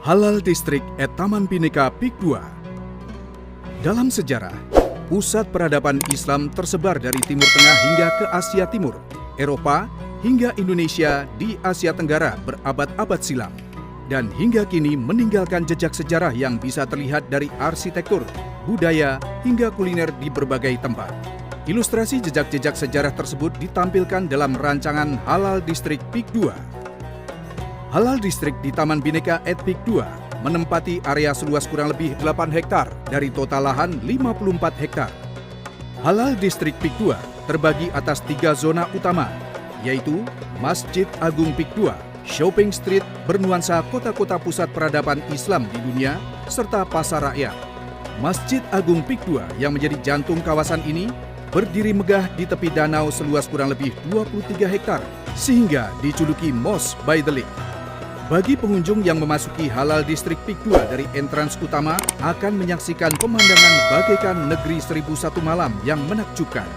Halal Distrik at Taman Bhinneka Peak 2. Dalam sejarah, pusat peradaban Islam tersebar dari Timur Tengah hingga ke Asia Timur, Eropa, hingga Indonesia di Asia Tenggara berabad-abad silam. Dan hingga kini meninggalkan jejak sejarah yang bisa terlihat dari arsitektur, budaya, hingga kuliner di berbagai tempat. Ilustrasi jejak-jejak sejarah tersebut ditampilkan dalam rancangan Halal Distrik Peak 2. Halal Distrik di Taman Bhinneka at Peak 2 menempati area seluas kurang lebih 8 hektar dari total lahan 54 hektar. Halal Distrik Peak 2 terbagi atas 3 zona utama, yaitu Masjid Agung Peak 2, Shopping Street bernuansa kota-kota pusat peradaban Islam di dunia, serta pasar rakyat. Masjid Agung Peak 2 yang menjadi jantung kawasan ini berdiri megah di tepi danau seluas kurang lebih 23 hektar, sehingga dijuluki Mosque by the Lake. Bagi pengunjung yang memasuki Halal Distrik Peak 2 dari entrans utama akan menyaksikan pemandangan bagaikan negeri 1001 malam yang menakjubkan.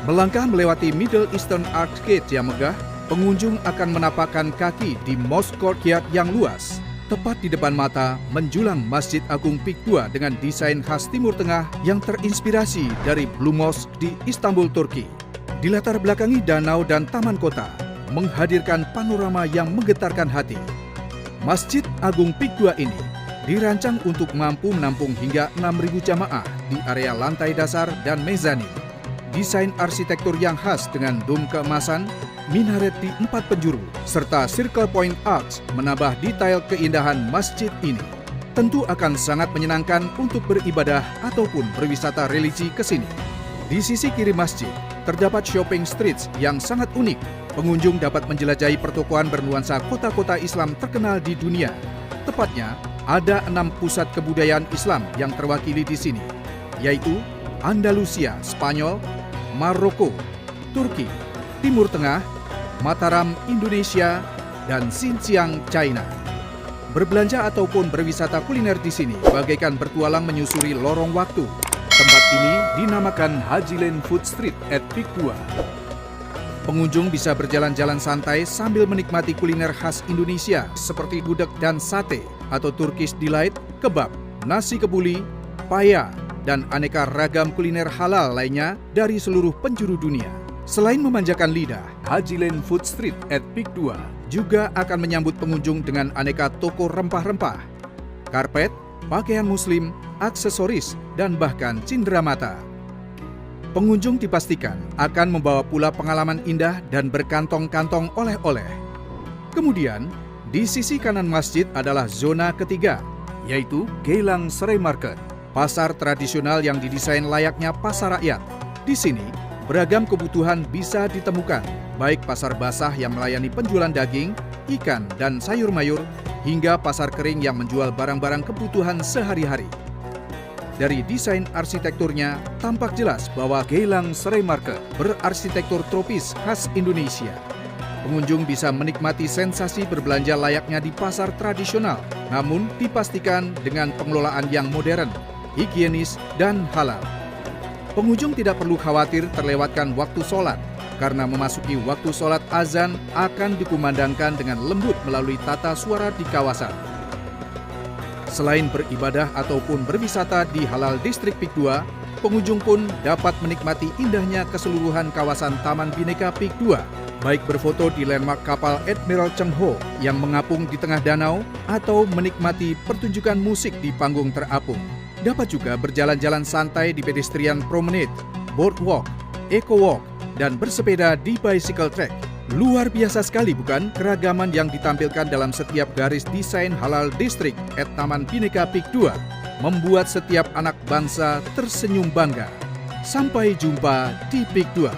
Melangkah melewati Middle Eastern Arcade yang megah, pengunjung akan menapakkan kaki di Mosque Courtyard yang luas. Tepat di depan mata menjulang Masjid Agung Peak 2 dengan desain khas Timur Tengah yang terinspirasi dari Blue Mosque di Istanbul, Turki. Dilatar belakangi danau dan taman kota, menghadirkan panorama yang menggetarkan hati. Masjid Agung Peak 2 ini dirancang untuk mampu menampung hingga 6.000 jamaah di area lantai dasar dan mezanin. Desain arsitektur yang khas dengan dom keemasan, minaret di 4 penjuru, serta Circle Point Arch menambah detail keindahan masjid ini. Tentu akan sangat menyenangkan untuk beribadah ataupun berwisata religi ke sini. Di sisi kiri masjid, terdapat shopping streets yang sangat unik. Pengunjung dapat menjelajahi pertokoan bernuansa kota-kota Islam terkenal di dunia. Tepatnya, ada 6 pusat kebudayaan Islam yang terwakili di sini, yaitu Andalusia, Spanyol, Maroko, Turki, Timur Tengah, Mataram, Indonesia, dan Xinjiang, China. Berbelanja ataupun berwisata kuliner di sini bagaikan bertualang menyusuri lorong waktu. Tempat ini dinamakan Haji Lane Food Street at Peak 2. Pengunjung bisa berjalan-jalan santai sambil menikmati kuliner khas Indonesia seperti gudeg dan sate atau Turkish Delight, kebab, nasi kebuli, paya, dan aneka ragam kuliner halal lainnya dari seluruh penjuru dunia. Selain memanjakan lidah, Haji Lane Food Street at Peak 2 juga akan menyambut pengunjung dengan aneka toko rempah-rempah, karpet, pakaian muslim, aksesoris, dan bahkan cindera mata. Pengunjung dipastikan akan membawa pula pengalaman indah dan berkantong-kantong oleh-oleh. Kemudian, di sisi kanan masjid adalah zona ketiga, yaitu Geylang Serai Market, pasar tradisional yang didesain layaknya pasar rakyat. Di sini, beragam kebutuhan bisa ditemukan, baik pasar basah yang melayani penjualan daging, ikan, dan sayur mayur, hingga pasar kering yang menjual barang-barang kebutuhan sehari-hari. Dari desain arsitekturnya, tampak jelas bahwa Geylang Serai Market berarsitektur tropis khas Indonesia. Pengunjung bisa menikmati sensasi berbelanja layaknya di pasar tradisional, namun dipastikan dengan pengelolaan yang modern, higienis, dan halal. Pengunjung tidak perlu khawatir terlewatkan waktu sholat, karena memasuki waktu sholat azan akan dikumandangkan dengan lembut melalui tata suara di kawasan. Selain beribadah ataupun berwisata di Halal Distrik Peak 2, pengunjung pun dapat menikmati indahnya keseluruhan kawasan Taman Bhinneka Peak 2, baik berfoto di landmark kapal Admiral Cheng Ho yang mengapung di tengah danau atau menikmati pertunjukan musik di panggung terapung. Dapat juga berjalan-jalan santai di pedestrian promenade, boardwalk, eco walk, dan bersepeda di bicycle track. Luar biasa sekali bukan keragaman yang ditampilkan dalam setiap garis desain Halal Distrik at Taman Bhinneka Peak 2, membuat setiap anak bangsa tersenyum bangga. Sampai jumpa di Peak 2.